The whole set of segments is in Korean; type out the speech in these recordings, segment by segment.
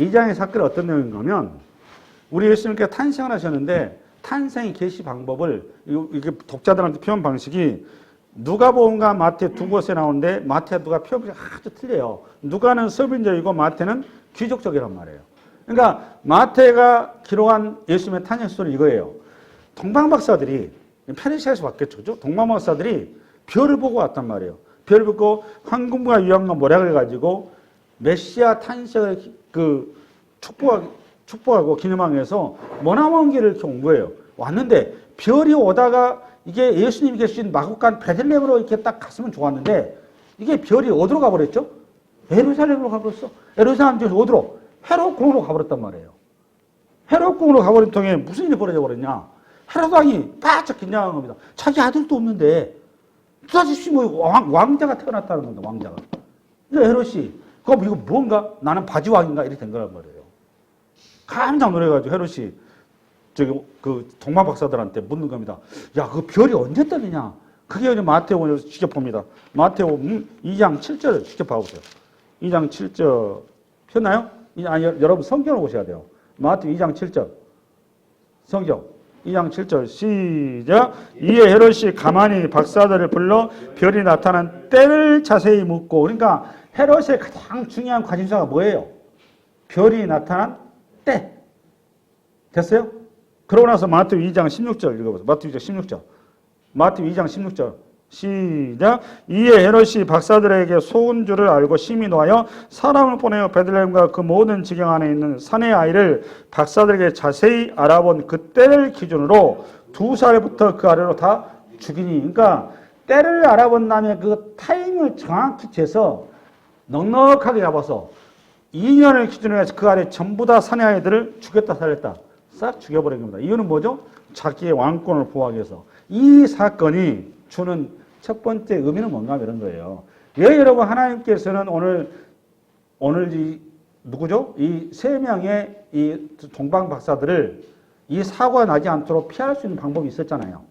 이 장의 사건은 어떤 내용인가 하면 우리 예수님께서 탄생을 하셨는데 탄생의 계시 방법을 이게 독자들한테 표현 방식이 누가복음과 마태 두 곳에 나오는데 마태 누가 표현 방식이 아주 틀려요. 누가는 서민적이고 마태는 귀족적이란 말이에요. 그러니까 마태가 기록한 예수님의 탄생 스토리는 이거예요. 동방박사들이 페르시아에서 왔겠죠. 동방박사들이 별을 보고 왔단 말이에요. 별을 보고 황금과 유황과 모략을 가지고 메시아 탄생을 축복하고 기념하기 위해서 머나먼 길을 이렇게 온 거예요. 왔는데 별이 오다가 이게 예수님이 계신 마국간 베들레헴으로 이렇게 딱 갔으면 좋았는데 이게 별이 어디로 가버렸죠? 예루살렘으로 가버렸어. 예루살렘에서 어디로? 헤롯궁으로 가버렸단 말이에요. 헤롯궁으로 가버린 통에 무슨 일이 벌어져 버렸냐? 헤롯 왕이 바짝 긴장한 겁니다. 자기 아들도 없는데 도대체 뭐 왕자가 태어났다는 겁니다. 왕자가. 이제 헤롯이 그럼 이거 뭔가? 나는 바지왕인가? 이렇게 된 거란 말이에요. 깜짝 놀래가지고 헤롯이 그 동방박사들한테 묻는 겁니다. 야, 그 별이 언제 떠느냐? 그게 이제 마태복음에서 직접 봅니다. 마태복음 2장 7절을 직접 봐보세요. 2장 7절 폈나요? 아니, 여러분 성경을 보셔야 돼요. 마태 2장 7절 성경 2장 7절 시작. 이에 헤롯이 가만히 박사들을 불러 별이 나타난 때를 자세히 묻고, 그러니까 헤롯의 가장 중요한 관심사가 뭐예요? 별이 나타난 때. 됐어요? 그러고 나서 마태복음 2장 16절 읽어보세요. 마태복음 16절. 마태복음 2장 16절. 시작. 이에 헤롯이 박사들에게 속은 줄을 알고 심히 노하여 사람을 보내어 베들레헴과 그 모든 지경 안에 있는 산의 아이를 박사들에게 자세히 알아본 그 때를 기준으로 2살부터 그 아래로 다 죽이니. 그러니까 때를 알아본 다음에 그 타임을 정확히 재서 넉넉하게 잡아서 2년을 기준으로 해서 그 아래 전부 다 산의 아이들을 죽였다 살렸다 싹 죽여버린 겁니다. 이유는 뭐죠? 자기의 왕권을 보호하기 위해서. 이 사건이 주는 첫 번째 의미는 뭔가 이런 거예요. 왜 여러분 하나님께서는 오늘 누구죠? 이 세 명의 이 동방 박사들을 이 사고가 나지 않도록 피할 수 있는 방법이 있었잖아요.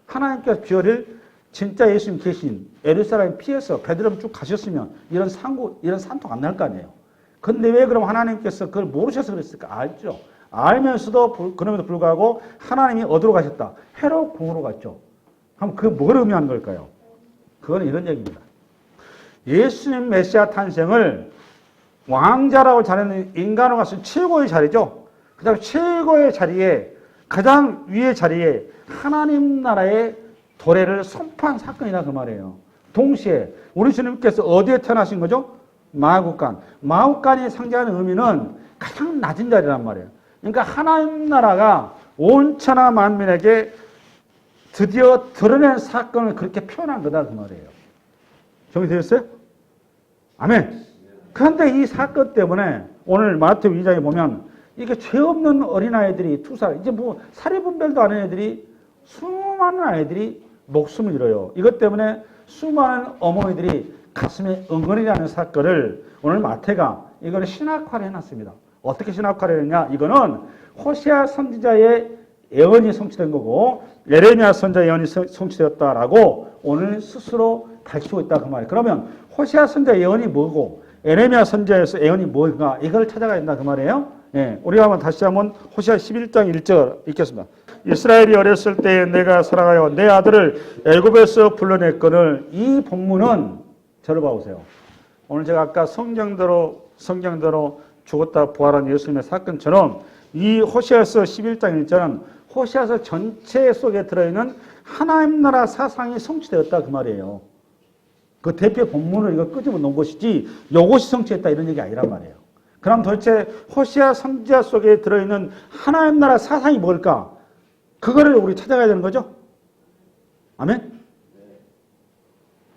하나님께서 별을 진짜 예수님 계신 예루살렘 피해서 베들레헴 쭉 가셨으면 이런 산통 안 날 거 아니에요. 근데 왜 그럼 하나님께서 그걸 모르셔서 그랬을까? 알죠. 알면서도 그럼에도 불구하고 하나님이 어디로 가셨다? 헤롯 궁으로 갔죠. 그럼 그 뭘 의미하는 걸까요? 그건 이런 얘기입니다. 예수님 메시아 탄생을 왕자라고 잘하는 인간으로 갔을 최고의 자리죠. 그 다음에 최고의 자리에 가장 위의 자리에 하나님 나라의 도래를 선포한 사건이다 그 말이에요. 동시에 우리 주님께서 어디에 태어나신 거죠? 마국간. 마국간이 상징하는 의미는 가장 낮은 자리란 말이에요. 그러니까 하나님 나라가 온 천하 만민에게 드디어 드러낸 사건을 그렇게 표현한 거다 그 말이에요. 정리되셨어요? 아멘. 그런데 이 사건 때문에 오늘 마태복음 2장에 보면 이게 죄 없는 어린아이들이 2살, 이제 뭐 사리분별도 안 하는 애들이 수많은 아이들이 목숨을 잃어요. 이것 때문에 수많은 어머니들이 가슴에 응어리라는 사건을 오늘 마태가 이거를 신학화를 해놨습니다. 어떻게 신학화를 했냐? 이거는 호세아 선지자의 예언이 성취된 거고 예레미야 선지자의 예언이 성취되었다라고 오늘 스스로 밝히고 있다 그 말이에요. 그러면 호세아 선지자의 예언이 뭐고 예레미야 선지자의 예언이 뭔가 이걸 찾아가야 된다 그 말이에요. 예, 우리가 다시 한번 호세아 11장 1절 읽겠습니다. 이스라엘이 어렸을 때에 내가 사랑하여 내 아들을 애굽에서 불러냈거늘. 이 본문은 저를 봐보세요. 오늘 제가 아까 성경대로 죽었다 부활한 예수님의 사건처럼 이 호세아서 11장 1절은 호세아서 전체 속에 들어있는 하나님 나라 사상이 성취되었다 그 말이에요. 그 대표 본문을 이거 끄집어 놓은 것이지 이것이 성취했다 이런 얘기 아니란 말이에요. 그럼 도대체 호세아 선지자 속에 들어있는 하나님 나라 사상이 뭘까? 그거를 우리 찾아가야 되는 거죠? 아멘?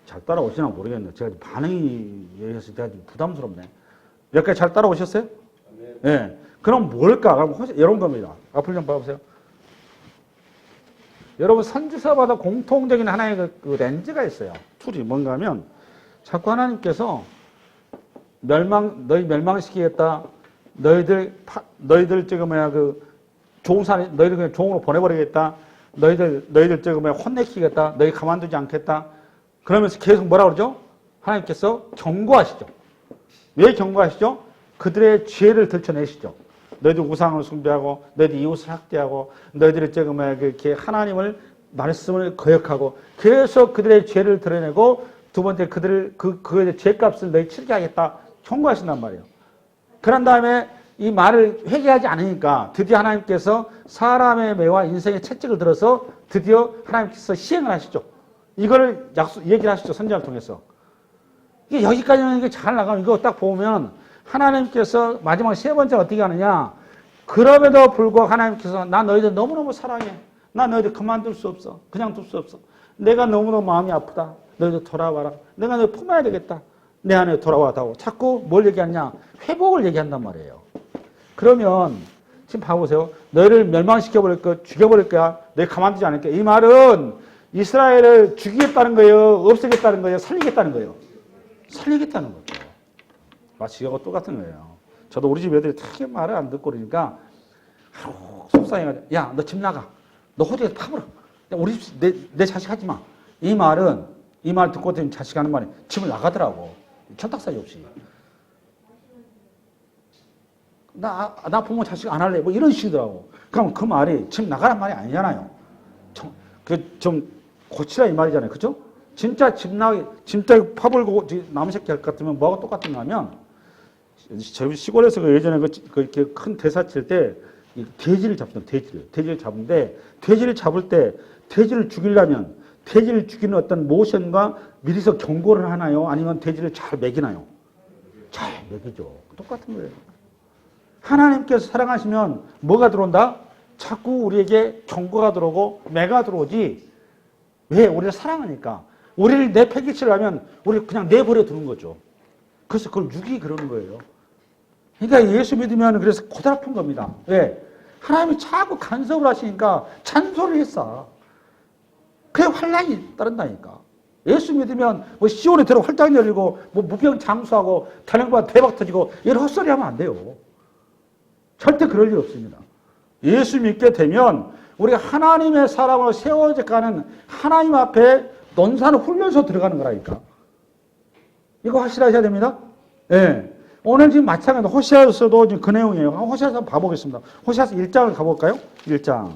잘 따라오시나 모르겠네요. 제가 반응이 얘기해서 제가 좀 부담스럽네. 몇 개 잘 따라오셨어요? 네. 그럼 뭘까? 그럼 이런 겁니다. 앞을 좀 봐보세요. 여러분 선지서마다 공통적인 하나의 그 렌즈가 있어요. 툴이 뭔가 하면 자꾸 하나님께서 너희 멸망시키겠다. 너희들 너희들 그냥 종으로 보내버리겠다. 너희들 혼내키겠다. 너희 가만두지 않겠다. 그러면서 계속 뭐라 그러죠? 하나님께서 경고하시죠. 왜 경고하시죠? 그들의 죄를 들춰내시죠. 너희들 우상을 숭배하고, 너희들 이웃을 학대하고, 너희들이 지금 이렇게 하나님을 말씀을 거역하고, 계속 그들의 죄를 드러내고, 두 번째 그의 죄값을 너희 치르게 하겠다 경고하신단 말이에요. 그런 다음에 이 말을 회개하지 않으니까 드디어 하나님께서 사람의 매와 인생의 채찍을 들어서 드디어 하나님께서 시행을 하시죠. 이거를 얘기를 하시죠. 선지자를 통해서. 이게 여기까지는 이게 잘 나가면 이거 딱 보면 하나님께서 마지막 세 번째 어떻게 하느냐. 그럼에도 불구하고 하나님께서 나 너희들 너무너무 사랑해. 나 너희들 그만둘 수 없어. 그냥 둘 수 없어. 내가 너무너무 마음이 아프다. 너희들 돌아와라. 내가 너희 품어야 되겠다. 내 안에 돌아와다오. 자꾸 뭘 얘기하냐. 회복을 얘기한단 말이에요. 그러면 지금 봐보세요. 너희를 멸망시켜버릴 거야. 죽여버릴 거야. 너희 가만두지 않을 거야. 이 말은 이스라엘을 죽이겠다는 거예요. 없애겠다는 거예요. 살리겠다는 거예요. 살리겠다는 거죠. 마치 이거하고 똑같은 거예요. 저도 우리 집 애들이 되게 말을 안 듣고 그러니까 속상해가지고 야, 너 집 나가. 너 호주에서 파버려. 우리 집 내 자식 하지 마. 이 말 듣고 있더니 자식 하는 말이 집을 나가더라고. 철딱사이 없이. 나 부모 자식 안 할래. 뭐 이런 식이더라고. 그럼 그 말이 집 나가란 말이 아니잖아요. 좀 고치라 이 말이잖아요. 그죠? 진짜 진짜 파벌고 남의 새끼 할 것 같으면 뭐하고 똑같은가 하면 저희 시골에서 예전에 이렇게 큰 대사 칠 때 돼지를 잡습니다. 돼지를 잡는데 돼지를 잡을 때 돼지를 죽이려면 돼지를 죽이는 어떤 모션과 미리서 경고를 하나요? 아니면 돼지를 잘 먹이나요? 잘 먹이죠. 똑같은 거예요. 하나님께서 사랑하시면 뭐가 들어온다? 자꾸 우리에게 경고가 들어오고 매가 들어오지. 왜? 우리를 사랑하니까. 우리를 내팽개치려면 우리를 그냥 내버려 두는 거죠. 그래서 그걸 육이 그러는 거예요. 그러니까 예수 믿으면 그래서 고달픈 겁니다. 왜? 하나님이 자꾸 간섭을 하시니까 잔소리를 했어. 그게 환란이 따른다니까. 예수 믿으면 뭐 시온에 들어 활짝 열리고 뭐 무병 장수하고 단행보다 대박 터지고 이런 헛소리 하면 안 돼요. 절대 그럴 일 없습니다. 예수 믿게 되면 우리가 하나님의 사람으로 세워져 가는 하나님 앞에 논산을 훌려서 들어가는 거라니까. 이거 확실하셔야 됩니다. 예. 오늘 지금 마찬가지로 호시아서도 지금 그 내용이에요. 호시아서 봐보겠습니다. 호시아서 1장을 가볼까요? 1장.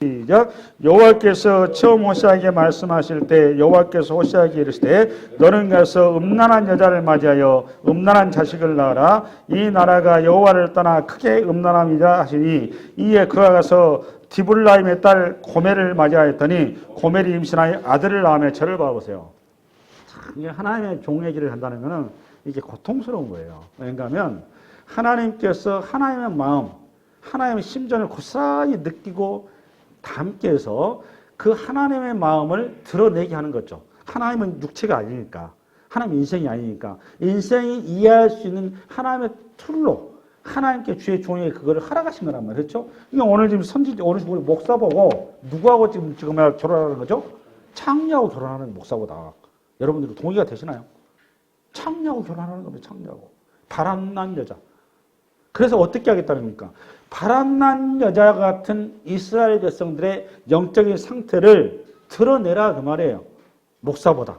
시작. 여호와께서 처음 호시아에게 말씀하실 때 여호와께서 호시아에게 이르시되 너는 가서 음란한 여자를 맞이하여 음란한 자식을 낳아라. 이 나라가 여호와를 떠나 크게 음란함이라 하시니 이에 그가 가서 디블라임의 딸 고멜을 맞이하였더니 고멜이 임신하여 아들을 낳으며 저를 봐보세요. 이게 하나님의 종의 길을 한다는 것은 이게 고통스러운 거예요. 왜냐하면 하나님께서 하나님의 마음, 하나님의 심정을 고스란히 느끼고 담게 해서 그 하나님의 마음을 드러내게 하는 거죠. 하나님은 육체가 아니니까. 하나님 인생이 아니니까. 인생이 이해할 수 있는 하나님의 툴로 하나님께 주의 종에게 그거를 허락하신 거란 말이에요. 그렇죠? 그러니까 오늘 지금 오늘 우리 목사 보고 누구하고 지금 결혼하는 거죠? 창녀하고 결혼하는 목사보다. 여러분들은 동의가 되시나요? 창녀하고 결혼하는 겁니다. 창녀하고. 바람난 여자. 그래서 어떻게 하겠다는 겁니까? 바람난 여자 같은 이스라엘 백성들의 영적인 상태를 드러내라 그 말이에요. 목사보다.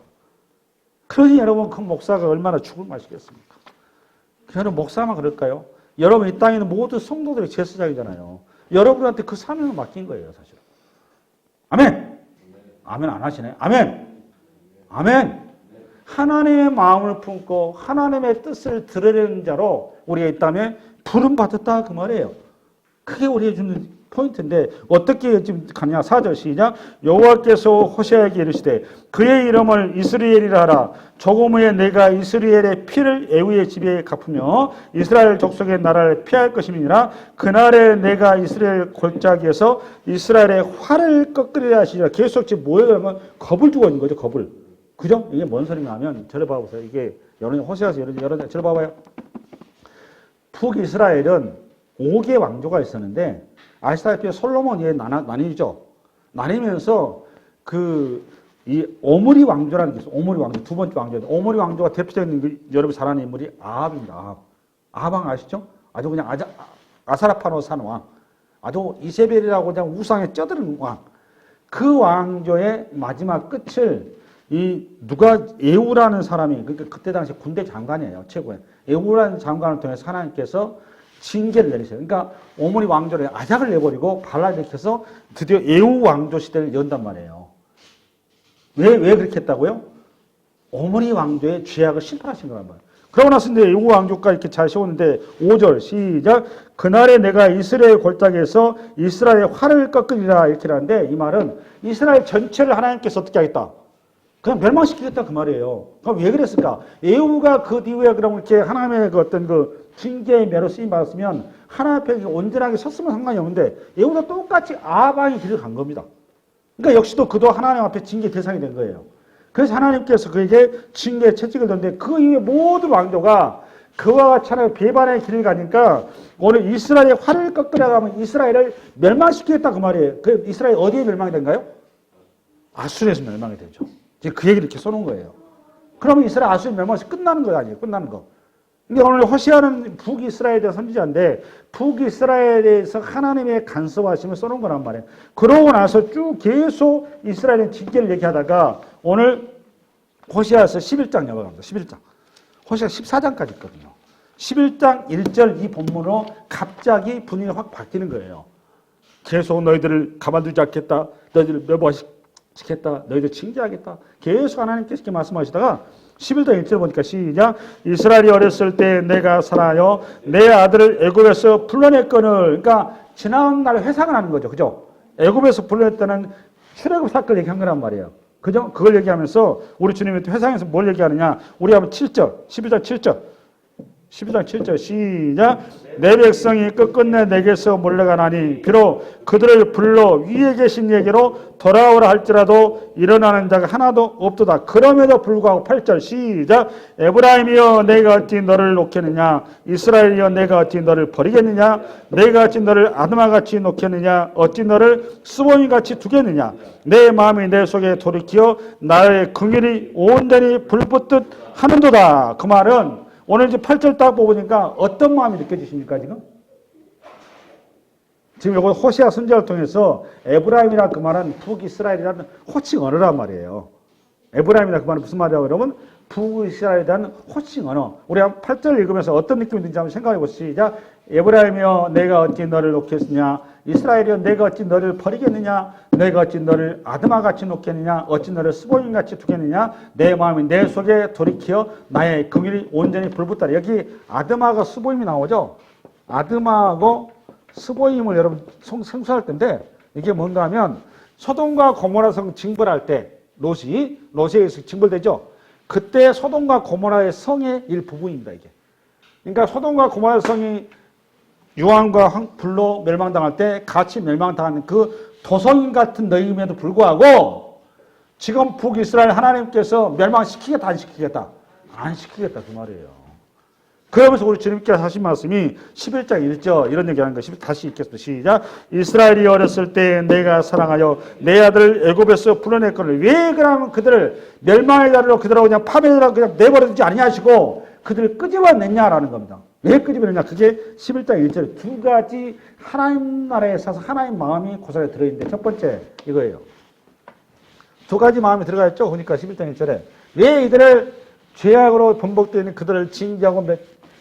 그러니 여러분 그 목사가 얼마나 죽을 맛이겠습니까? 그냥 목사만 그럴까요? 여러분 이 땅에 있는 모든 성도들의 제사장이잖아요. 여러분한테 그 사명을 맡긴 거예요. 사실. 아멘. 아멘 안 하시네. 아멘. 아멘. 하나님의 마음을 품고 하나님의 뜻을 드러내는 자로 우리가 있다면 부름받았다 그 말이에요. 그게 우리가 주는 포인트인데 어떻게 지금 가냐. 4절 시작. 여호와께서 호세아에게 이르시되 그의 이름을 이스라엘이라 하라. 조금 후에 내가 이스라엘의 피를 에후의 집에 갚으며 이스라엘 족속의 나라를 피할 것임이니라. 그날에 내가 이스라엘 골짜기에서 이스라엘의 활을 꺾으리라 하시리라. 계속 지금 뭐예요? 겁을 주고 있는 거죠. 겁을. 그죠? 이게 뭔 소리냐 하면 저를 봐보세요. 이게 호세아서 저를 봐봐요. 북이스라엘은 5개 왕조가 있었는데 아시다시피 솔로몬이 나뉘죠. 나뉘면서 이 오므리 왕조라는 게 있어요. 오므리 왕조, 두 번째 왕조. 오므리 왕조가 대표적인 여러분 잘 아는 인물이 아합입니다. 아합 왕 아시죠? 아주 그냥 아사라파노 산 왕. 아주 이세벨이라고 그냥 우상에 쩌드는 왕. 그 왕조의 마지막 끝을 이 누가 에후라는 사람이 그러니까 그때 당시 군대 장관이에요. 최고의 에후라는 장관을 통해서 하나님께서 징계를 내리세요. 그러니까 오므리 왕조를 아작을 내버리고 발라일으켜서 드디어 에후 왕조 시대를 연단 말이에요. 왜 그렇게 했다고요? 오므리 왕조의 죄악을 심판하신 거란 말이에요. 그러고 나서 이제 에후 왕조가 이렇게 잘 세우는데 5절 시작. 그날에 내가 이스라엘 골짜기에서 이스라엘의 활을 꺾으리라 이렇게 하는데 이 말은 이스라엘 전체를 하나님께서 어떻게 하겠다? 그냥 멸망시키겠다 그 말이에요. 그럼 왜 그랬을까? 에후가 그 이후에 그럼 이렇게 하나님의 그 어떤 그 징계의 매로 쓰임 받았으면 하나님 앞에 온전하게 섰으면 상관이 없는데 에후도 똑같이 아방의 길을 간 겁니다. 그러니까 역시도 그도 하나님 앞에 징계 대상이 된 거예요. 그래서 하나님께서 그에게 징계의 채찍을 뒀는데 그 이후에 모든 왕조가 그와 같이 하나의 배반의 길을 가니까 오늘 이스라엘의 활을 꺾으려 가면 이스라엘을 멸망시키겠다 그 말이에요. 그 이스라엘 어디에 멸망이 된가요? 아수르에서 멸망이 되죠. 이제 그 얘기를 이렇게 써놓은 거예요. 그러면 이스라엘 아수르 멸망에서 끝나는 거 아니에요? 끝나는 거. 근데 오늘 호시아는 북이스라엘에 대한 선지자인데 북이스라엘에 대해서 하나님의 간섭하심을 써놓은 거란 말이에요. 그러고 나서 쭉 계속 이스라엘의 징계를 얘기하다가 오늘 호시아에서 11장 넘어갑니다. 11장. 호시아 14장까지 있거든요. 11장 1절 이 본문으로 갑자기 분위기가 확 바뀌는 거예요. 계속 너희들을 가만두지 않겠다. 너희들을 멸망시키겠다. 너희들 징계하겠다. 계속 하나님께서 이렇게 말씀하시다가 11장 1절 보니까 시작. 이스라엘이 어렸을 때 내가 살아요 내 아들을 애굽에서 불러냈거늘. 그러니까 지난 날 회상을 하는 거죠. 그죠? 애굽에서 불러냈다는 출애굽 사건을 얘기한 거란 말이에요. 그죠? 그걸 얘기하면서 우리 주님이 회상에서 뭘 얘기하느냐? 우리 한번 7절, 11장 7절. 12장 7절 시작. 내 백성이 끝끝내 내게서 몰려가나니 비록 그들을 불러 위에 계신 에게로 돌아오라 할지라도 일어나는 자가 하나도 없도다. 그럼에도 불구하고 8절 시작. 에브라임이여 내가 어찌 너를 놓겠느냐? 이스라엘이여 내가 어찌 너를 버리겠느냐? 내가 어찌 너를 아드마같이 놓겠느냐? 어찌 너를 스보임같이 두겠느냐? 내 마음이 내 속에 돌이키어 나의 긍휼이 온전히 불붙듯 하는도다. 그 말은 오늘 이제 8절 딱 보니까 어떤 마음이 느껴지십니까, 지금? 지금 이거 호시아 선지자를 통해서 에브라임이라 그 말은 북이스라엘이라는 호칭 언어란 말이에요. 에브라임이라 그 말은 무슨 말이라고 그러면 북이스라엘에 대한 호칭 언어. 우리 한 8절 읽으면서 어떤 느낌이 드는지 한번 생각해 보시죠. 에브라임이여 내가 어찌 너를 놓겠느냐? 이스라엘이여 내가 어찌 너를 버리겠느냐? 내가 어찌 너를 아드마같이 놓겠느냐? 어찌 너를 스보임같이 두겠느냐? 내 마음이 내 속에 돌이키어 나의 긍휼이 온전히 불붙더라. 여기 아드마가 스보임이 나오죠? 아드마하고 스보임을 여러분 생소할 텐데 이게 뭔가 하면 소돔과 고모라 성 징벌할 때 롯에 의해서 징벌되죠? 그때 소돔과 고모라의 성의 일부분입니다. 이게. 그러니까 소돔과 고모라 성이 유황과 불로 멸망당할 때 같이 멸망당하는 그 도성 같은 너희임에도 불구하고 지금 북이스라엘 하나님께서 멸망시키겠다 안 시키겠다? 안 시키겠다 그 말이에요. 그러면서 우리 주님께서 하신 말씀이 11장 1절 이런 얘기하는 거 다시 읽겠습니다. 시작. 이스라엘이 어렸을 때 내가 사랑하여 내 아들을 애굽에서 불러냈거늘. 왜 그러면 그들을 멸망의 자리로 그들하고 그냥 파멸하고 그냥 내버려두지 아니하시고 그들을 끄집어냈냐라는 겁니다. 왜 끄집어냈냐? 그게 11장 1절 두 가지 하나님 나라에 있어서 하나님 마음이 고사에 들어있는데 첫 번째 이거예요. 두 가지 마음이 들어가 있죠. 그러니까 11장 1절에 왜 이들을 죄악으로 번복되어 있는 그들을 징계하고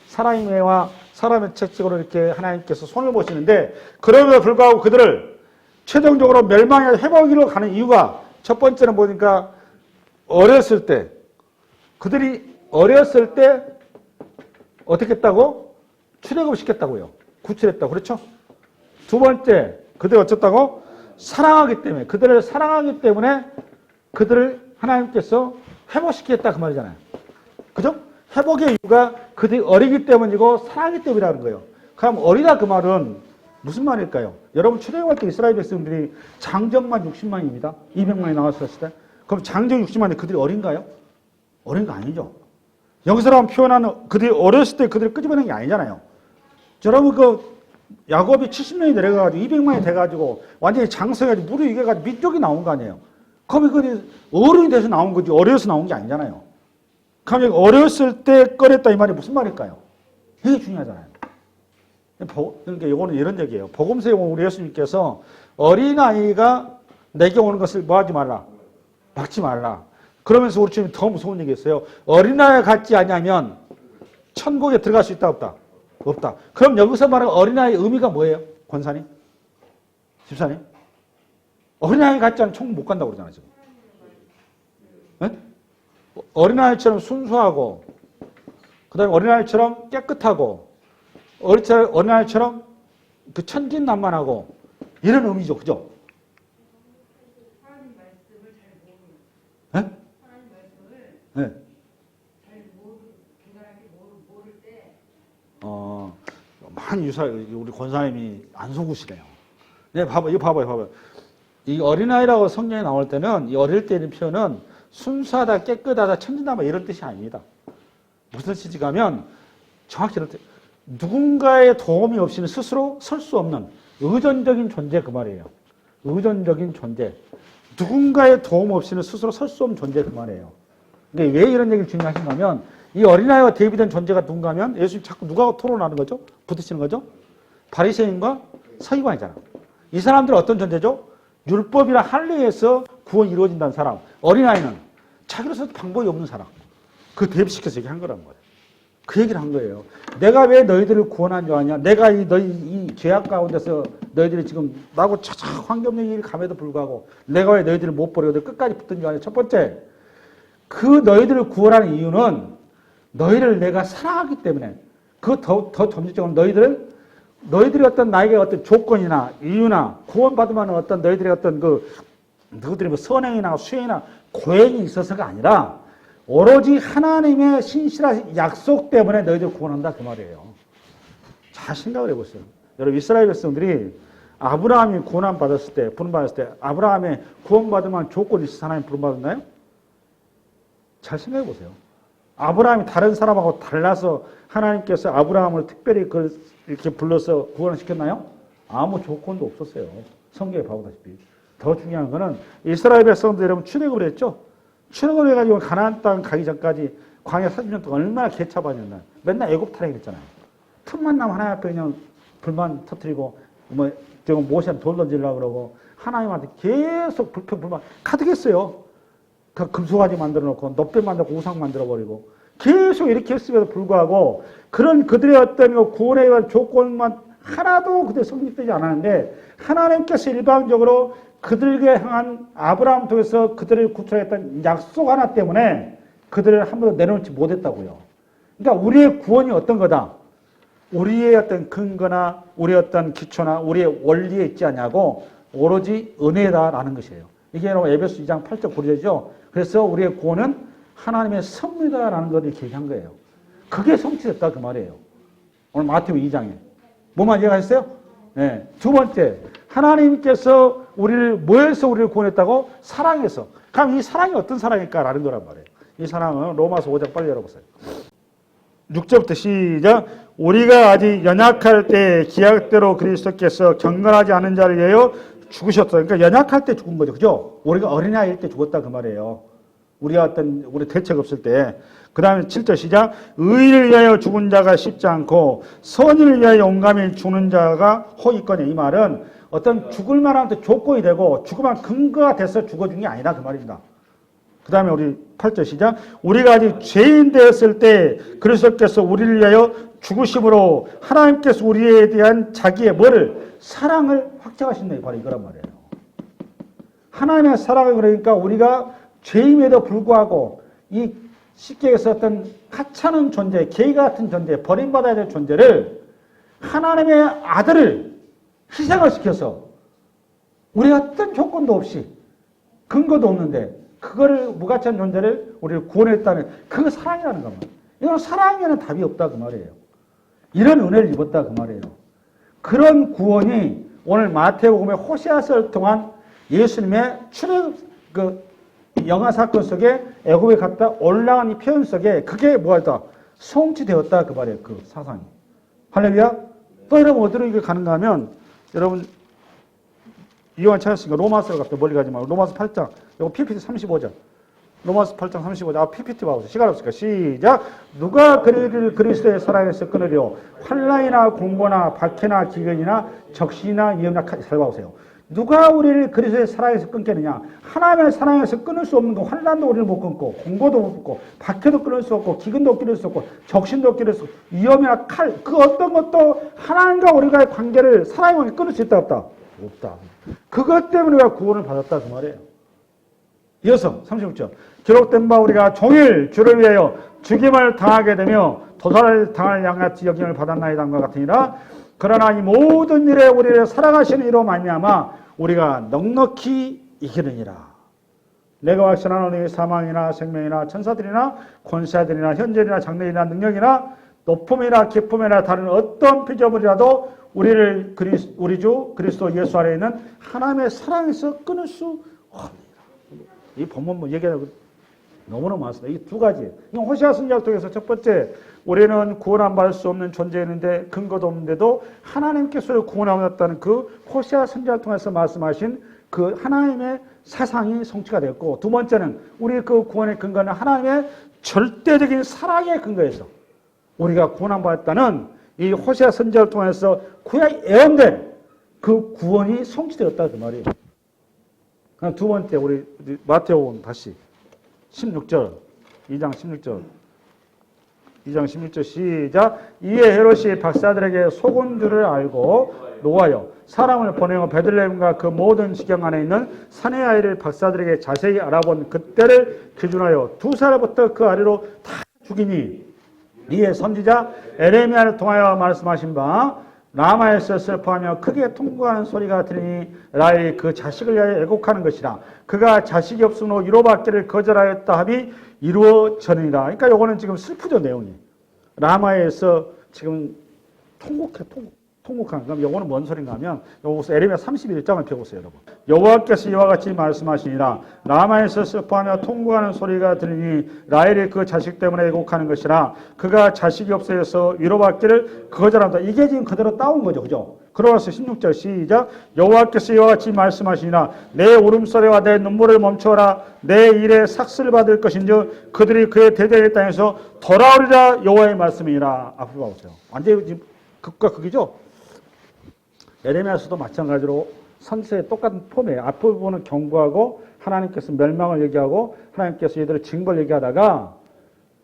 사람의 매와 사람의 채찍으로 이렇게 하나님께서 손을 보시는데 그럼에도 불구하고 그들을 최종적으로 멸망의 회복으로 가는 이유가 첫 번째는 보니까 어렸을 때 그들이 어렸을 때 어떻게 했다고? 출애굽시켰다고요. 구출했다고. 그렇죠? 두 번째 그들이 어쨌다고? 사랑하기 때문에 그들을 사랑하기 때문에 그들을 하나님께서 회복시키겠다 그 말이잖아요. 그죠? 회복의 이유가 그들이 어리기 때문이고 사랑하기 때문이라는 거예요. 그럼 어리다 그 말은 무슨 말일까요? 여러분 출애굽할 때 이스라엘 백성들이 장정만 60만입니다. 200만이 나왔을 때. 그럼 장정 60만이 그들이 어린가요? 어린 거 아니죠. 여기서 표현하는 그들이 어렸을 때 그들을 끄집어낸 게 아니잖아요. 여러분 그 야곱이 70년이 내려가가지고 200만이 돼가지고 완전히 장성해가지고 물이 이겨가지고 민족이 나온 거 아니에요. 그럼 그들이 어른이 돼서 나온 거지 어려서 나온 게 아니잖아요. 그럼 어렸을 때 꺼냈다 이 말이 무슨 말일까요? 이게 중요하잖아요. 그러니까 이거는 이런 얘기예요. 복음서에 우리 예수님께서 어린아이가 내게 오는 것을 뭐 하지 말라? 막지 말라. 그러면서 우리 주님이 더 무서운 얘기 했어요. 어린아이 같지 않냐면 천국에 들어갈 수 있다 없다? 없다. 그럼 여기서 말하는 어린아이의 의미가 뭐예요? 권사님? 집사님? 어린아이 같지 않으면 천국 못 간다고 그러잖아요. 지금. 네? 어린아이처럼 순수하고 그 다음에 어린아이처럼 깨끗하고 어린아이처럼 그 천진난만하고 이런 의미죠. 그죠? 하나님 말씀을 잘 모르는. 네? 하나님 말씀을 네. 잘 균등하게 모를 때. 많이 우리 권사님이 안 속으시네요. 네, 이거 봐봐요. 이 어린아이라고 성경에 나올 때는 이 어릴 때 이런 표현은 순수하다, 깨끗하다, 천진난만 이런 뜻이 아닙니다. 무슨 뜻인지 가면 정확히 이런 뜻. 누군가의 도움이 없이는 스스로 설 수 없는 의존적인 존재 그 말이에요. 의존적인 존재. 누군가의 도움 없이는 스스로 설 수 없는 존재 그 말이에요. 근데 왜 이런 얘기를 중요하신가면 이 어린아이와 대비된 존재가 누군가 하면 예수님 자꾸 누가 토론하는 거죠? 부딪히는 거죠? 바리새인과 서기관이잖아. 이 사람들은 어떤 존재죠? 율법이나 할례에서 구원이 이루어진다는 사람. 어린아이는 자기로서도 방법이 없는 사람. 그 대비시켜서 얘기한 거란 말이에요. 그 얘기를 한 거예요. 내가 왜 너희들을 구원한 줄 아냐? 내가 이 죄악 가운데서 너희들이 지금 나하고 차차 관계없는 일이 감에도 불구하고 내가 왜 너희들을 못 버리고 끝까지 붙은 줄 아냐? 첫 번째, 그 너희들을 구원하는 이유는 너희를 내가 사랑하기 때문에 그 더 점진적으로 너희들이 어떤 나에게 어떤 조건이나 이유나 구원받으면 어떤 너희들의 어떤 너희들이 뭐 선행이나 수행이나 고행이 있어서가 아니라 오로지 하나님의 신실한 약속 때문에 너희들 구원한다 그 말이에요. 잘 생각을 해보세요. 여러분 이스라엘 백성들이 아브라함이 구원받았을 때, 부름받았을 때 아브라함의 구원받으면 조건이 있어서 하나님 부름받았나요? 잘 생각해 보세요. 아브라함이 다른 사람하고 달라서 하나님께서 아브라함을 특별히 이렇게 불러서 구원을 시켰나요? 아무 조건도 없었어요. 성경에 봐보다시피. 더 중요한 거는 이스라엘 백성들 여러분 출애굽을 했죠? 출애굽을 해가지고 가나안 땅 가기 전까지 광야 40년 동안 얼마나 개차반이었나. 맨날 애굽 타령했잖아요. 틈만 나면 하나님 앞에 그냥 불만 터뜨리고 모세한테 돌 던지려고 그러고 하나님한테 계속 불평 가득했어요. 그 금송아지 만들어 놓고 넙대 만들고 우상 만들어 버리고 계속 이렇게 했음에도 불구하고 그런 그들의 어떤 구원에 관한 조건만 하나도 그들 성립되지 않았는데 하나님께서 일방적으로 그들에게 향한 아브라함 통해서 그들을 구출하겠다는 약속 하나 때문에 그들을 한 번도 내려놓지 못했다고요. 그러니까 우리의 구원이 어떤 거다? 우리의 어떤 근거나 우리의 어떤 기초나 우리의 원리에 있지 않냐고 오로지 은혜다라는 것이에요. 이게 에베소 2장 8절 고리죠. 그래서 우리의 구원은 하나님의 선물이다라는 것을 얘기한 거예요. 그게 성취됐다 그 말이에요. 오늘 마태복음 2장에. 뭐만 이해하셨어요? 네. 두 번째, 하나님께서 뭐에서 우리를 구원했다고? 사랑해서. 그럼 이 사랑이 어떤 사랑일까라는 거란 말이에요. 이 사랑은 로마서 5장 빨리 열어보세요. 6절부터 시작. 우리가 아직 연약할 때 기약대로 그리스도께서 경건하지 않은 자를 위하여 죽으셨다. 그러니까 연약할 때 죽은 거죠. 그죠? 우리가 어린아이일 때 죽었다 그 말이에요. 우리 대책 없을 때. 그 다음에 7절 시작. 의를 위하여 죽은 자가 쉽지 않고 선을 위하여 온감히 죽는 자가 호있거니. 이 말은 어떤 죽을 만한 조건이 되고 죽으면 근거가 돼서 죽어준 게 아니다 그 말입니다. 그 다음에 우리 8절 시작. 우리가 아직 죄인 되었을 때 그리스도께서 우리를 위하여 죽으심으로 하나님께서 우리에 대한 자기의 사랑을 확증하신다. 바로 이거란 말이에요. 하나님의 사랑을 그러니까 우리가 죄임에도 불구하고 이 쉽게 해서 어떤 하찮은 존재, 개이 같은 존재, 버림받아야 될 존재를 하나님의 아들을 희생을 시켜서 우리가 어떤 조건도 없이 근거도 없는데 그거를 무가치한 존재를 우리를 구원했다는 그 사랑이라는 겁니다. 이건 사랑에는 답이 없다 그 말이에요. 이런 은혜를 입었다 그 말이에요. 그런 구원이 오늘 마태복음의 호세아서를 통한 예수님의 출애굽 영화 사건 속에 애굽에 갔다 올라간 이 표현 속에 그게 뭐다? 성취되었다 그 말이에요. 그 사상이. 할렐루야. 또 여러분 어디로 이게 가는가 하면 여러분 이완 찾았으니까 로마서로 갑니다. 멀리 가지 말고 로마서 8장 이거 PPT 35장 로마서 8장 35장 PPT 봐보세요. 시간 없으니까 시작. 누가 그리스도의 사랑에서 끊으려 환난이나 공고나 박해나 기근이나 적신이나 위험이나 잘 봐보세요. 누가 우리를 그리스도의 사랑에서 끊겠느냐? 하나님의 사랑에서 끊을 수 없는 거 환난도 우리를 못 끊고 공고도 못 끊고 박해도 끊을 수 없고 기근도 끊을 수 없고 적신도 끊을 수 없고 위험이나 칼 그 어떤 것도 하나님과 우리가의 관계를 사랑의 관계 끊을 수 있다 없다? 없다. 그것 때문에 우리가 구원을 받았다 그 말이에요. 이어서 36절 기록된 바 우리가 종일 주를 위하여 죽임을 당하게 되며 도살을 당할 양같이 여김을 받았나이다과 같으니라. 그러나 이 모든 일에 우리를 사랑하시는 이로 말미암아 우리가 넉넉히 이기느니라. 내가 확신하는 너희 사망이나 생명이나 천사들이나 권세들이나 현재이나 장래이나 능력이나 높음이나 기쁨이나 다른 어떤 피조물이라도 우리를 우리 주 그리스도 예수 안에 있는 하나님의 사랑에서 끊을 수 없느니라. 이 본문 얘기하고 너무나 많습니다. 이 두 가지. 호세아 선지자를 통해서 첫 번째, 우리는 구원 받을 수 없는 존재였는데 근거도 없는데도 하나님께서 우리를 구원하셨다는 그 호세아 선지자를 통해서 말씀하신 그 하나님의 사상이 성취가 됐고, 두 번째는 우리 그 구원의 근거는 하나님의 절대적인 사랑의 근거에서 우리가 구원받았다는 이 호세아 선지자를 통해서 구약에 예언된 그 구원이 성취되었다 그 말이에요. 두 번째 우리 마태복음 다시 16절 2장 16절 시작. 이에 헤롯이 박사들에게 속은 줄을 알고 노하여 사람을 보내어 베들레헴과 그 모든 지경 안에 있는 사내 아이를 박사들에게 자세히 알아본 그때를 기준하여 2살부터 그 아래로 다 죽이니, 이에 선지자 에레미야를 통하여 말씀하신 바 라마에서 슬퍼하며 크게 통곡하는 소리가 들리니 라헬이 그 자식을 위하여 애곡하는 것이라. 그가 자식이 없으므로 위로받기를 거절하였다 함이 이루어졌느니라. 그러니까 요거는 지금 슬프죠, 내용이. 라마에서 지금 통곡하는. 그럼 요거는 뭔 소린가 하면 요거 에레미야 31장을 펴보세요, 여러분. 여호와께서 이와 같이 말씀하시니라. 라마에서 슬퍼하며 통곡하는 소리가 들리니 라헬이 그 자식 때문에 애곡하는 것이라. 그가 자식이 없어서 위로받기를 거절한다. 이게 지금 그대로 따온 거죠, 그죠? 그러면서 16절 시작. 여호와께서 이와 같이 말씀하시니라. 내 울음소리와 내 눈물을 멈춰라. 내 일에 삭슬 받을 것인즉 그들이 그의 대대의 땅에서 돌아오리라. 여호와의 말씀이니라. 앞으로 봐보세요. 완전히 지금 극과 극이죠. 에레미야서도 마찬가지로 선지서의 똑같은 폼이에요. 앞부분은 경고하고 하나님께서 멸망을 얘기하고 하나님께서 얘들을 징벌 얘기하다가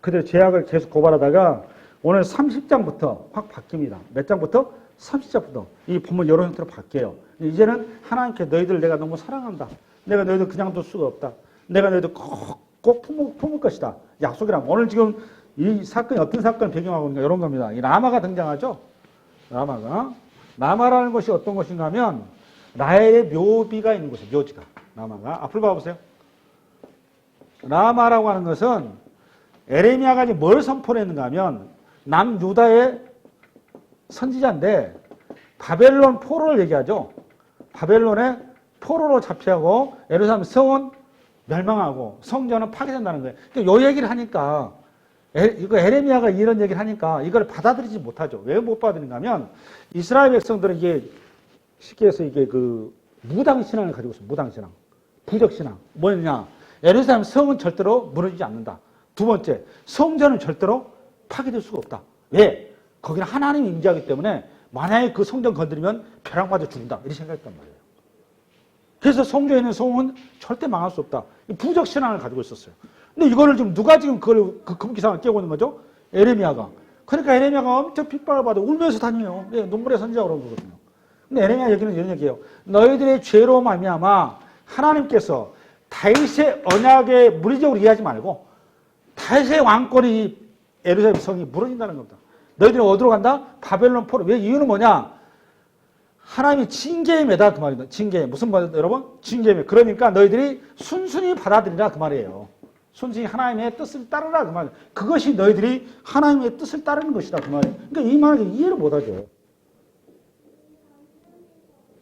그들의 죄악을 계속 고발하다가 오늘 30장부터 확 바뀝니다. 몇 장부터? 30장부터. 이 본문 여러 형태로 바뀌어요. 이제는 하나님께 너희들 내가 너무 사랑한다. 내가 너희들 그냥 둘 수가 없다. 내가 너희들 꼭 품을 것이다. 약속이란. 오늘 지금 이 사건이 어떤 사건을 배경하고 있는가 이런 겁니다. 이 라마가 등장하죠. 라마라는 것이 어떤 것인가 하면 라헬의 묘비가 있는 곳이에요. 묘지가. 라마가. 앞으로 봐보세요. 라마라고 하는 것은 에레미야가 이제 뭘 선포했는가 하면 남유다의 선지자인데 바벨론 포로를 얘기하죠. 바벨론의 포로로 잡혀가고 예루살렘 성은 멸망하고 성전은 파괴된다는 거예요. 그러니까 이 얘기를 하니까 이거 에레미야가 이런 얘기를 하니까 이걸 받아들이지 못하죠. 왜 못 받아들이는가 하면 이스라엘 백성들은 이게 쉽게 해서 이게 그 무당신앙을 가지고 있어요. 무당신앙. 부적신앙. 뭐냐? 예루살렘 성은 절대로 무너지지 않는다. 두 번째, 성전은 절대로 파괴될 수가 없다. 왜? 거기는 하나님이 임재하기 때문에 만약에 그 성전 건드리면 벼락맞아 죽는다. 이렇게 생각했단 말이에요. 그래서 성전에 있는 성은 절대 망할 수 없다. 부적신앙을 가지고 있었어요. 근데 이거를 지금 누가 지금 그걸 그 금기상을 깨고 있는 거죠? 에레미야가. 그러니까 에레미야가 엄청 핍박을 받아 울면서 다녀요. 예, 눈물의 선지자가 그런 거거든요. 근데 에레미야 얘기는 이런 얘기예요. 너희들의 죄로 말미암아 하나님께서 다윗의 언약에 물리적으로 이해하지 말고 다윗의 왕권이 예루살렘 성이 무너진다는 겁니다. 너희들이 어디로 간다? 바벨론 포로. 왜? 이유는 뭐냐? 하나님이 징계에 매다 그 말입니다. 징계. 무슨 말이죠, 여러분? 징계에. 그러니까 너희들이 순순히 받아들이라 그 말이에요. 순순히 하나님의 뜻을 따르라 그 말이에요. 그것이 너희들이 하나님의 뜻을 따르는 것이다 그 말이에요. 그러니까 이 말을 이해를 못하죠.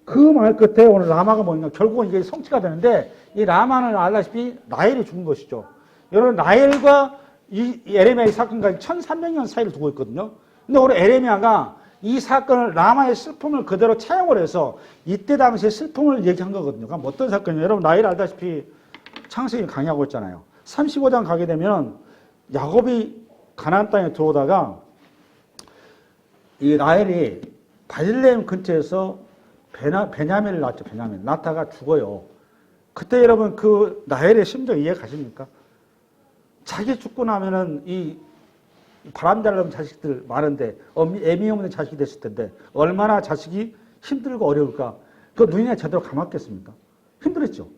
그 말 끝에 오늘 라마가 뭐냐? 결국은 이게 성취가 되는데 이 라마는 알다시피 라헬이 죽은 것이죠. 여러분 라헬과 이 에레미야의 사건까지 1300년 사이를 두고 있거든요. 근데 오늘 에레미야가 이 사건을 라마의 슬픔을 그대로 차용을 해서 이때 당시의 슬픔을 얘기한 거거든요. 그럼 어떤 사건이에요? 여러분 라헬 알다시피 창세기 강의하고 있잖아요. 35장 가게 되면 야곱이 가나안 땅에 들어오다가 이 라헬이 바들레헴 근처에서 베냐민을 낳죠. 베냐민. 낳다가 죽어요. 그때 여러분 그 라헬의 심정 이해 가십니까? 자기 죽고 나면은 이 바람잘 넘은 자식들 많은데 애미 없는 자식이 됐을 텐데 얼마나 자식이 힘들고 어려울까? 그 눈이나 제대로 감았겠습니까? 힘들었죠.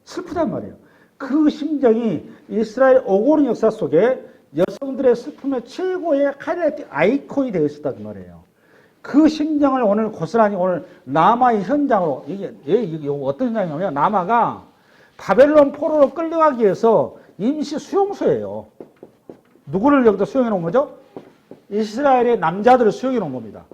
슬프단 말이에요. 그 심정이 이스라엘 오고른 역사 속에 여성들의 슬픔의 최고의 하이라이트 아이콘이 되어 있었다 그 말이에요. 그 심정을 오늘 고스란히 오늘 라마의 현장으로 이게 어떤 현장이냐면 라마가 바벨론 포로로 끌려가기 위해서 임시 수용소예요. 누구를 여기다 수용해 놓은 거죠? 이스라엘의 남자들을 수용해 놓은 겁니다.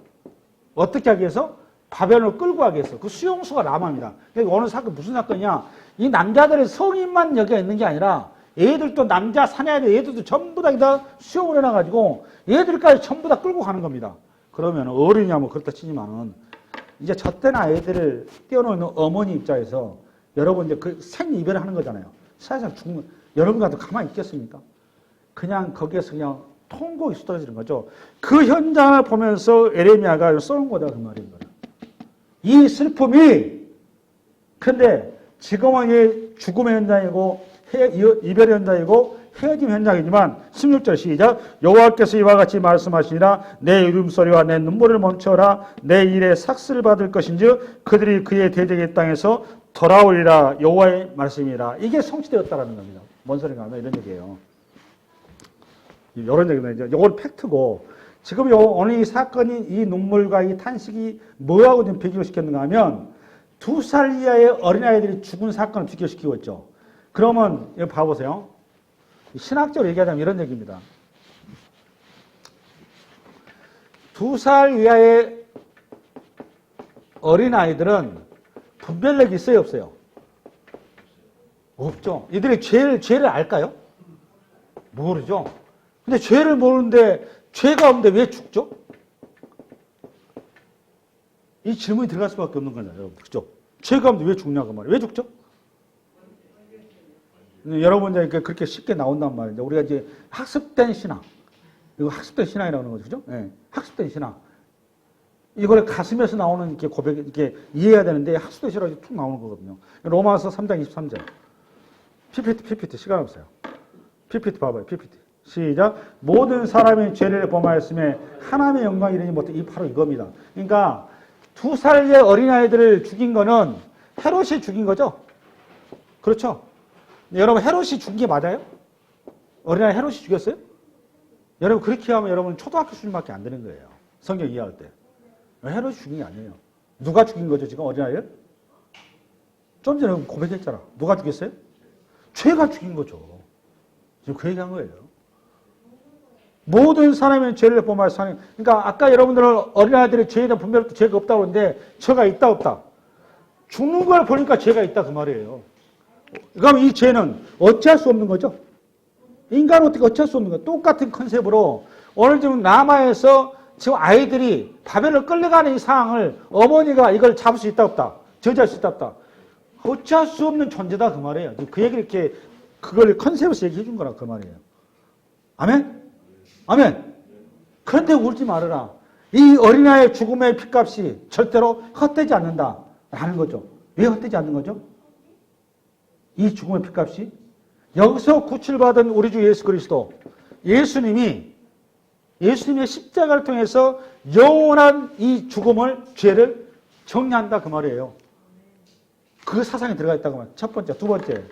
어떻게 하기 위해서? 바벨론을 끌고 가기 위해서. 그 수용소가 라마입니다. 그러니까 오늘 사건 무슨 사건이냐? 이 남자들의 성인만 여기가 있는 게 아니라 얘들도 남자 사내들 얘들도 전부 다 수용을 해놔가지고 얘들까지 전부 다 끌고 가는 겁니다. 그러면 어른이냐면 그렇다 치지만은 이제 젖된 아이들을 떼어놓는 어머니 입장에서 여러분 이제 그 생이별을 하는 거잖아요. 사실상 죽으면 여러분 같은 가만히 있겠습니까? 그냥 거기에서 그냥 통곡이 쏟아지는 거죠. 그 현장을 보면서 에레미야가 써놓은 거다 그 말인 거예요. 이 슬픔이 근데 지금은 이 죽음의 현장이고 이별의 현장이고 헤어짐 현장이지만 16절 시작 여호와께서 이와 같이 말씀하시니라 내 울음소리와 내 눈물을 멈춰라 내 일에 삭슬을 받을 것인즉 그들이 그의 대적의 땅에서 돌아오리라 여호와의 말씀이라. 이게 성취되었다라는 겁니다. 뭔 소리가 하면 이런 얘기예요. 이런 얘기는 이제 이건 팩트고 지금 오늘 이 사건이 이 눈물과 이 탄식이 뭐하고 좀 비교시켰는가 하면 2살 이하의 어린아이들이 죽은 사건을 비교시키고 있죠. 그러면 여기 봐보세요. 신학적으로 얘기하자면 이런 얘기입니다. 2살 이하의 어린아이들은 분별력이 있어요, 없어요? 없죠. 이들이 죄를 알까요? 모르죠. 근데 죄를 모르는데 죄가 없는데 왜 죽죠? 이 질문이 들어갈 수밖에 없는 거잖아요, 여러분. 그죠? 죄가 없는데 왜 죽냐고 말이에요. 왜 죽죠? 여러분 이제 그렇게 쉽게 나온단 말이죠. 우리가 이제 학습된 신앙, 이거 학습된 신앙이라고 하는 거죠, 그죠? 네. 학습된 신앙. 이걸 가슴에서 나오는 이렇게 고백, 이렇게 이해해야 되는데 학습된 신앙이 툭 나오는 거거든요. 로마서 3장 23절. PPT 시간 없어요. PPT 봐봐요, PPT. 시작. 모든 사람이 죄를 범하였음에 하나님의 영광이 이르지 못해. 바로 이겁니다. 그러니까 2살의 어린아이들을 죽인 거는 헤롯이 죽인 거죠? 그렇죠? 여러분 헤롯이 죽인 게 맞아요? 어린아이 헤롯이 죽였어요? 여러분 그렇게 하면 여러분 초등학교 수준밖에 안 되는 거예요. 성경 이해할 때. 헤롯이 죽인 게 아니에요. 누가 죽인 거죠 지금 어린아이를? 좀 전에 고백했잖아. 누가 죽였어요? 죄가 죽인 거죠. 지금 그 얘기한 거예요. 모든 사람의 죄를 범할 사람. 그러니까 아까 여러분들은 어린아이들이 죄에 대한 분별도 죄가 없다고 하는데 죄가 있다 없다. 죽는 걸 보니까 죄가 있다 그 말이에요. 그럼 이 죄는 어찌할 수 없는 거죠. 인간은 어떻게 어찌할 수 없는 거예요. 똑같은 컨셉으로 오늘 지금 남아에서 지금 아이들이 바벨을 끌려가는 이 상황을 어머니가 이걸 잡을 수 있다 없다. 저지할 수 있다 없다. 어찌할 수 없는 존재다 그 말이에요. 그 얘기를 이렇게 그걸 컨셉에서 얘기해 준 거라 그 말이에요. 아멘? 아멘. 그런데 울지 말아라. 이 어린아이의 죽음의 핏값이 절대로 헛되지 않는다. 라는 거죠. 왜 헛되지 않는 거죠? 이 죽음의 핏값이 여기서 구출받은 우리 주 예수 그리스도 예수님의 십자가를 통해서 영원한 이 죽음을 죄를 정리한다 그 말이에요. 그 사상이 들어가 있다고 말이에요. 첫 번째, 두 번째.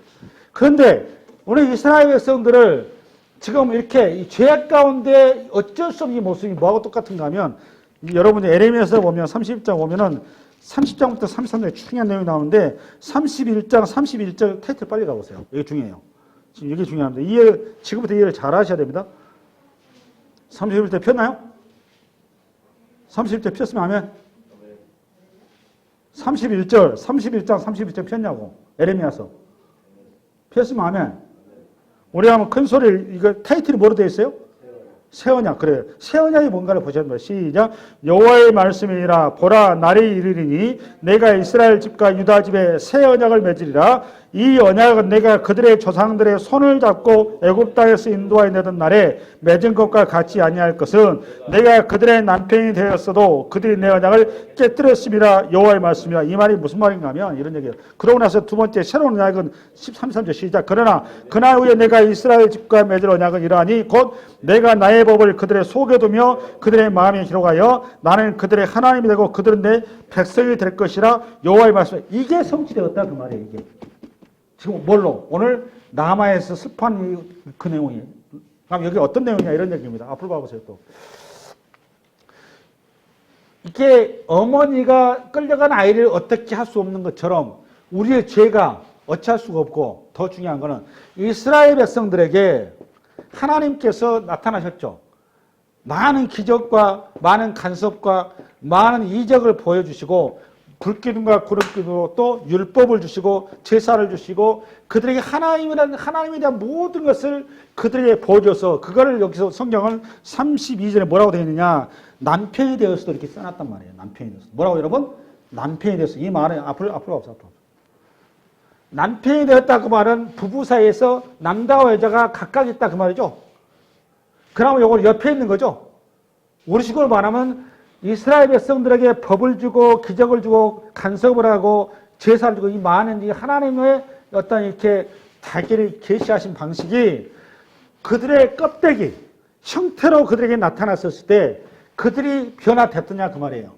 그런데 우리 이스라엘 백성들을 지금 이렇게 이 죄 가운데 어쩔 수 없는 모습이 뭐하고 똑같은가 하면 여러분이 에레미야서 보면 30장 보면은 30장부터 33장에 중요한 내용이 나오는데 31장, 31절 타이틀 빨리 가보세요. 이게 중요해요. 지금 이게 중요합니다. 지금부터 이해를 잘 하셔야 됩니다. 31절 폈나요? 31절 폈으면 하면 31장, 31절 폈냐고. 에레미야서. 폈으면 하면 우리 한번 큰 소리, 이거 타이틀이 뭐로 되어 있어요? 새 언약. 그래요. 새 언약이 뭔가를 보셔야 됩니다. 시작. 여호와의 말씀이니라. 보라, 날이 이르리니 내가 이스라엘 집과 유다 집에 새 언약을 맺으리라. 이 언약은 내가 그들의 조상들의 손을 잡고 애굽 땅에서 인도하여 내던 날에 맺은 것과 같이 아니할 것은 내가 그들의 남편이 되었어도 그들이 내 언약을 깨뜨렸습니다. 여호와의 말씀이라. 이 말이 무슨 말인가 하면 이런 얘기예요. 그러고 나서 두 번째 새로운 언약은 13절 시작. 그러나 그날 후에 내가 이스라엘 집과 맺을 언약은 이러하니 곧 내가 나의 법을 그들의 속에 두며 그들의 마음에 기록하여 나는 그들의 하나님이 되고 그들은 내 백성이 될 것이라. 여호와의 말씀. 이게 성취되었다 그 말이에요. 이게 지금 뭘로? 오늘 남아에서 슬퍼한 그 내용이에요. 그럼 여기 어떤 내용이냐 이런 얘기입니다. 앞으로 봐보세요. 또 이게 어머니가 끌려간 아이를 어떻게 할 수 없는 것처럼 우리의 죄가 어찌할 수가 없고, 더 중요한 거는 이스라엘 백성들에게 하나님께서 나타나셨죠. 많은 기적과 많은 간섭과 많은 이적을 보여주시고 불기둥과 구름기둥으로 또 율법을 주시고 제사를 주시고 그들에게 하나님에 대한 모든 것을 그들에게 보여줘서 그거를 여기서 성경은 32절에 뭐라고 되어 있느냐, 남편이 되어서도 이렇게 써놨단 말이에요. 남편이 되어서. 뭐라고 여러분? 남편이 되어서. 이 말은 앞으로 가보세요. 남편이 되었다 그 말은 부부 사이에서 남자와 여자가 각각 있다 그 말이죠. 그러면 이걸 옆에 있는 거죠. 우리 식으로 말하면 이스라엘 백성들에게 법을 주고 기적을 주고 간섭을 하고 제사를 주고 이 많은 이 하나님의 어떤 이렇게 자기를 계시하신 방식이 그들의 껍데기 형태로 그들에게 나타났었을 때 그들이 변화됐더냐 그 말이에요.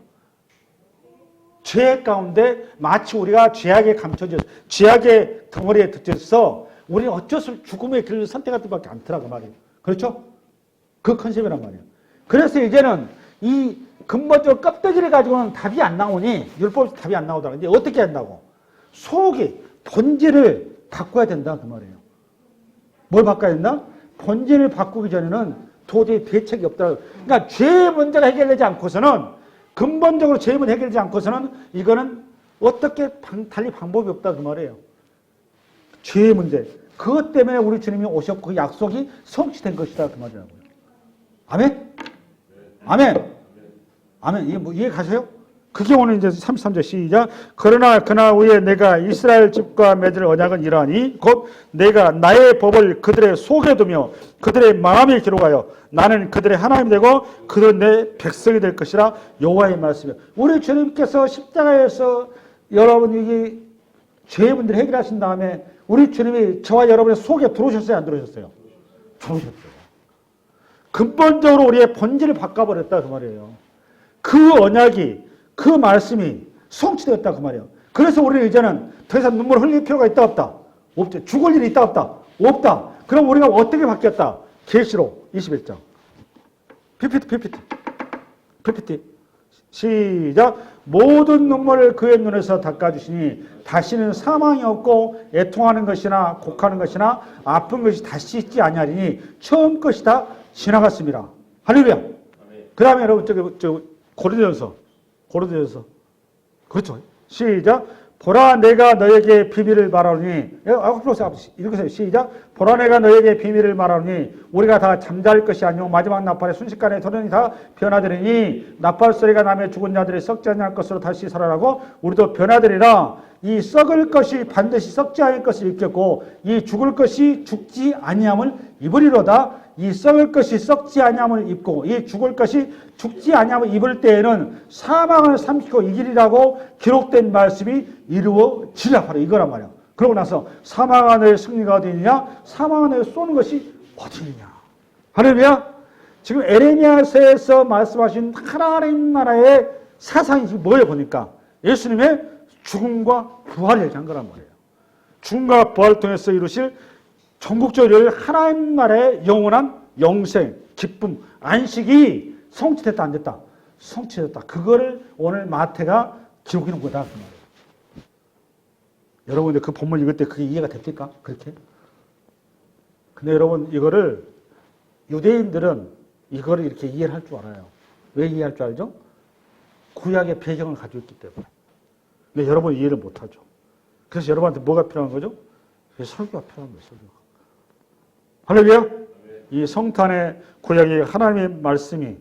죄 가운데 마치 우리가 죄악에 감춰져 죄악의 덩어리에 덮여서 우리는 어쩔 수 없이 죽음의 길을 선택할 수밖에 않더라 그 말이에요. 그렇죠? 그 컨셉이란 말이에요. 그래서 이제는 이 근본적으로 껍데기를 가지고는 답이 안 나오니 율법에서 답이 안 나오더라. 이제 어떻게 한다고? 속이 본질을 바꿔야 된다 그 말이에요. 뭘 바꿔야 된다? 본질을 바꾸기 전에는 도저히 대책이 없다. 그러니까 죄의 문제가 해결되지 않고서는 근본적으로 죄의 문제 해결되지 않고서는 이거는 어떻게 달리 방법이 없다 그 말이에요. 죄의 문제. 그것 때문에 우리 주님이 오셨고 그 약속이 성취된 것이다 그 말이라고요. 아멘? 아멘? 아멘. 이해 가세요? 그게 오늘 이제 33절 시작. 그러나 그날 후에 내가 이스라엘 집과 맺을 언약은 이러하니 곧 내가 나의 법을 그들의 속에 두며 그들의 마음에 기록하여 나는 그들의 하나님이 되고 그들은 내 백성이 될 것이라. 여호와의 말씀이에요. 우리 주님께서 십자가에서 여러분이 죄의 문제를 해결하신 다음에 우리 주님이 저와 여러분의 속에 들어오셨어요? 안 들어오셨어요? 들어오셨어요. 근본적으로 우리의 본질을 바꿔버렸다 그 말이에요. 그 언약이 그 말씀이 성취되었다 그 말이에요. 그래서 우리는 이제는 더 이상 눈물 흘릴 필요가 있다 없다? 없죠. 죽을 일이 있다 없다? 없다. 그럼 우리가 어떻게 바뀌었다? 계시록 21장. PPT. 시작. 모든 눈물을 그의 눈에서 닦아주시니 다시는 사망이 없고 애통하는 것이나 곡하는 것이나 아픈 것이 다시 있지 아니하리니 처음 것이 다 지나갔습니다. 할렐루야. 그 다음에 여러분 고린도전서. 그렇죠. 시작. 보라 내가 너에게 비밀을 말하노니. 앞으로 읽으세요. 시작. 보라 내가 너에게 비밀을 말하노니 우리가 다 잠잘 것이 아니오 마지막 나팔에 순식간에 도련이 다 변화되리니 나팔 소리가 나며 죽은 자들이 썩지 아니할 것으로 다시 살아나고 우리도 변화되리라. 이 썩을 것이 반드시 썩지 않을 것을 입겠고 이 죽을 것이 죽지 아니함을 입으리로다. 이 썩을 것이 썩지 아니함을 입고 이 죽을 것이 죽지 아니함을 입을 때에는 사망을 삼키고 이기리라고 기록된 말씀이 이루어지라. 바로 이거란 말이야. 그러고 나서 사망 안에 승리가 어디 있느냐? 사망 안에 쏘는 것이 어디 있느냐? 할렐루야. 지금 에레미야서에서 말씀하신 하나님 나라의 사상이 지금 뭐예요? 보니까 예수님의 죽음과 부활을 얘기한 거란 말이에요. 죽음과 부활을 통해서 이루실 전국적으로 하나님 나라의 영원한 영생, 기쁨, 안식이 성취됐다 안 됐다? 성취됐다. 그거를 오늘 마태가 기록해 놓은 거다. 그 말이에요. 여러분 그 본문 읽을 때 그게 이해가 됩니까? 그렇게? 근데 여러분 이거를 유대인들은 이거를 이렇게 이해를 할 줄 알아요. 왜 이해할 줄 알죠? 구약의 배경을 가지고 있기 때문에. 근데 여러분 이해를 못하죠. 그래서 여러분한테 뭐가 필요한 거죠? 설교가 필요한 거예요. 설교가. 할렐루야. 이 성탄의 구약의 하나님의 말씀이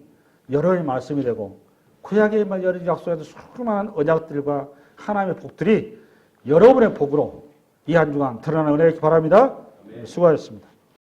여러의 말씀이 되고 구약의 여러 약속에도 수많은 언약들과 하나님의 복들이 여러분의 복으로 이 한 주간 드러나는 은혜 있기 바랍니다. 수고하셨습니다.